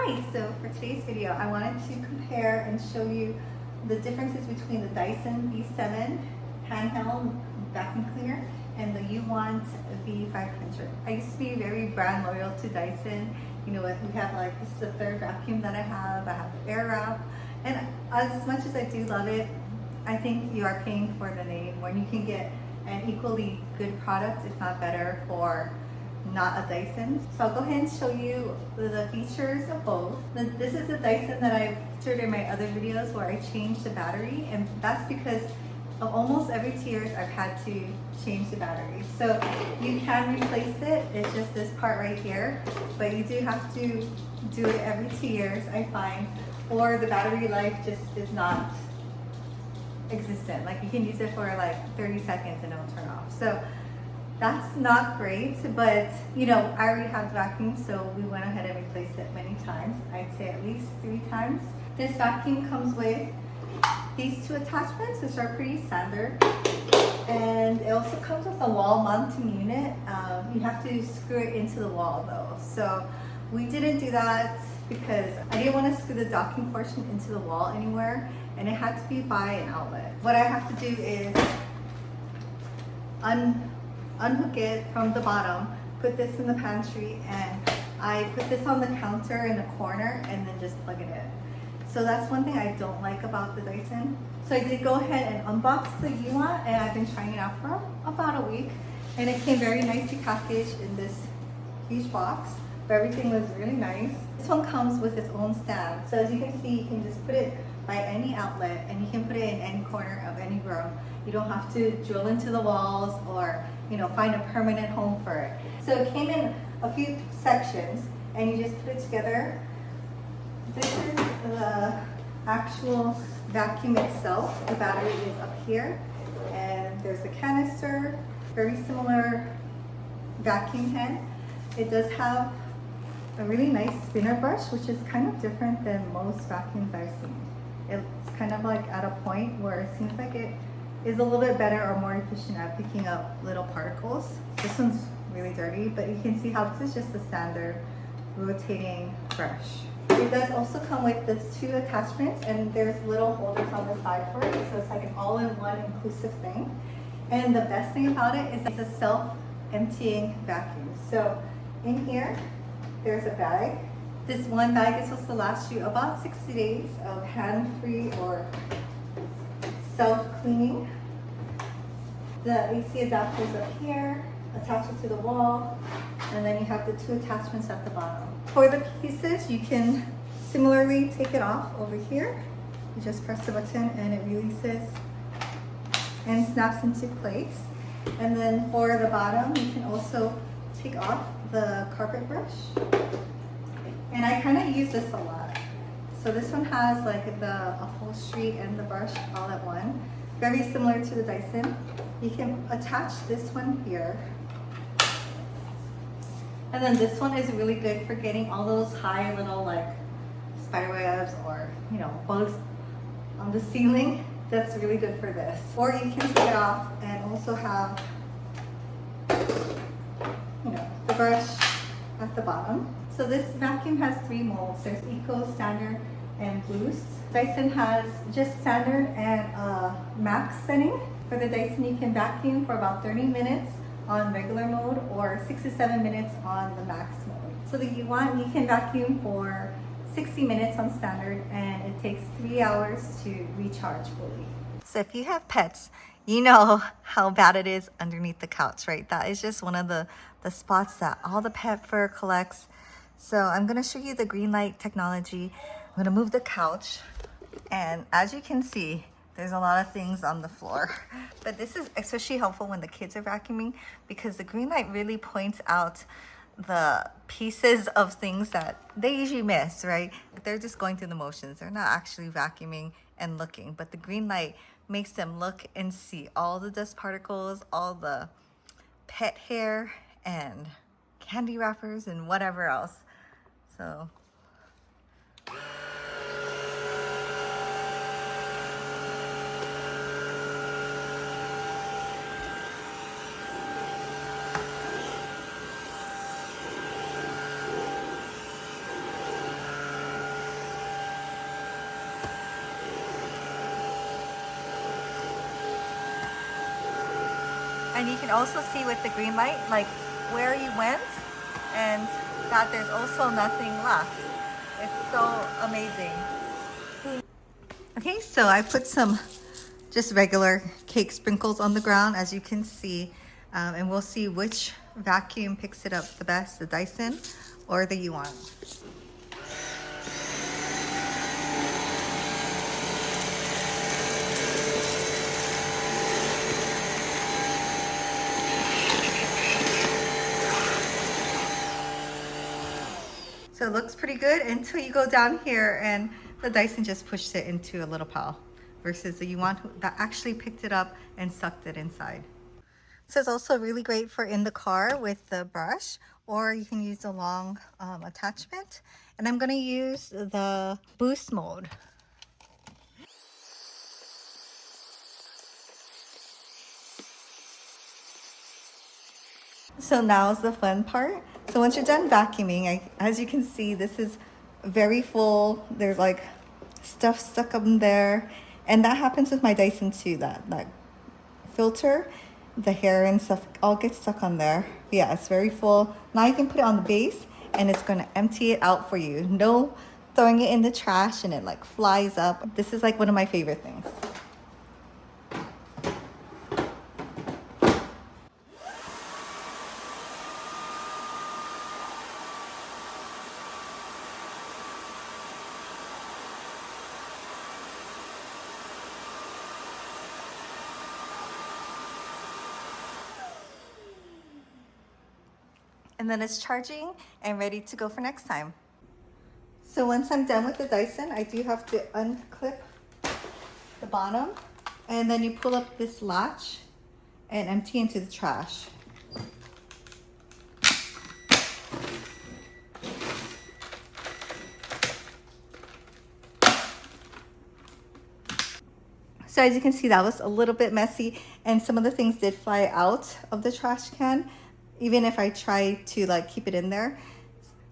Hi, so for today's video, I wanted to compare and show you the differences between the Dyson V7 handheld vacuum cleaner and the UWANT V500. I used to be very brand loyal to Dyson. You know what, we have like, this is the third vacuum that I have the air wrap. And as much as I do love it, I think you are paying for the name when you can get an equally good product, if not better, for not a Dyson. So I'll go ahead and show you the features of both. This is the Dyson that I've featured in my other videos where I changed the battery, and that's because of almost every 2 years I've had to change the battery. So you can replace it, it's just this part right here, but you do have to do it every 2 years, I find, or the battery life just is not existent. Like you can use it for like 30 seconds and it'll turn off. So that's not great, but you know, I already have the vacuum, so we went ahead and replaced it many times. I'd say at least 3 times. This vacuum comes with these 2 attachments, which are pretty standard. And it also comes with a wall mounting unit. You have to screw it into the wall though. So we didn't do that because I didn't want to screw the docking portion into the wall anywhere, and it had to be by an outlet. What I have to do is unhook it from the bottom, put this in the pantry, and I put this on the counter in the corner and then just plug it in. So that's one thing I don't like about the Dyson. So I did go ahead and unbox the UWANT, and I've been trying it out for about a week, and it came very nicely packaged in this huge box, where everything was really nice. This one comes with its own stand. So as you can see, you can just put it by any outlet, and you can put it in any corner of any room. You don't have to drill into the walls or, you know, find a permanent home for it. So it came in a few sections, and you just put it together. This is the actual vacuum itself. The battery is up here, and there's a canister, very similar vacuum head. It does have a really nice spinner brush, which is kind of different than most vacuums I've seen. It's kind of like at a point where it seems like it is a little bit better or more efficient at picking up little particles. This one's really dirty, but you can see how this is just a standard rotating brush. It does also come with these 2 attachments, and there's little holders on the side for it, so it's like an all-in-one inclusive thing. And the best thing about it is it's a self-emptying vacuum. So in here, there's a bag. This one bag is supposed to last you about 60 days of hand-free or self-cleaning. The AC adapter is up here, attach it to the wall, and then you have the 2 attachments at the bottom. For the pieces, you can similarly take it off over here. You just press the button and it releases and snaps into place. And then for the bottom, you can also take off the carpet brush. And I kind of use this a lot. So this one has like the upholstery and the brush all at one. Very similar to the Dyson. You can attach this one here. And then this one is really good for getting all those high little like spider webs or, you know, bugs on the ceiling. That's really good for this. Or you can take it off and also have, you know, the brush at the bottom. So this vacuum has 3 molds. There's Eco, Standard, and Boost. Dyson has just Standard and Max setting. For the Dyson, you can vacuum for about 30 minutes on regular mode or 6 to 7 minutes on the Max mode. So the UWANT, you can vacuum for 60 minutes on Standard, and it takes 3 hours to recharge fully. So if you have pets, you know how bad it is underneath the couch, right? That is just one of the spots that all the pet fur collects. So I'm gonna show you the green light technology. I'm gonna move the couch, and as you can see, there's a lot of things on the floor. But this is especially helpful when the kids are vacuuming, because the green light really points out the pieces of things that they usually miss, right? They're just going through the motions. They're not actually vacuuming and looking, but the green light makes them look and see all the dust particles, all the pet hair and candy wrappers and whatever else. So then you can also see with the green light, like where you went and that there's also nothing left. It's so amazing. Okay, so I put some just regular cake sprinkles on the ground, as you can see, and we'll see which vacuum picks it up the best, the Dyson or the UWANT. So it looks pretty good until you go down here and the Dyson just pushed it into a little pile versus the UWANT that actually picked it up and sucked it inside. So it's also really great for in the car with the brush, or you can use a long attachment. And I'm gonna use the boost mode. So now's the fun part. So once you're done vacuuming, as you can see, this is very full. There's like stuff stuck up in there. And that happens with my Dyson too, that filter, the hair and stuff all gets stuck on there. Yeah, it's very full. Now you can put it on the base and it's gonna empty it out for you. No throwing it in the trash and it like flies up. This is like one of my favorite things. And then it's charging and ready to go for next time. So once I'm done with the Dyson, I do have to unclip the bottom and then you pull up this latch and empty into the trash. So as you can see, that was a little bit messy and some of the things did fly out of the trash can, even if I try to like keep it in there.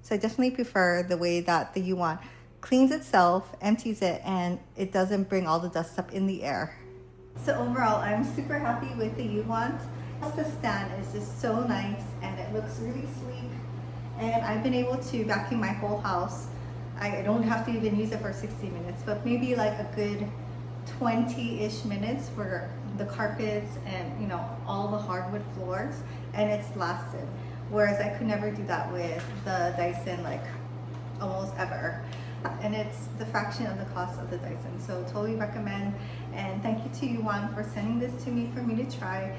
So I definitely prefer the way that the UWANT cleans itself, empties it, and it doesn't bring all the dust up in the air. So overall, I'm super happy with the UWANT. The stand is just so nice and it looks really sleek. And I've been able to vacuum my whole house. I don't have to even use it for 60 minutes, but maybe like a good 20-ish minutes for the carpets and, you know, all the hardwood floors, and it's lasted. Whereas I could never do that with the Dyson, like almost ever. And it's the fraction of the cost of the Dyson. So totally recommend. And thank you to UWANT for sending this to me for me to try.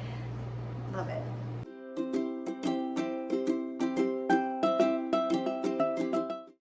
Love it.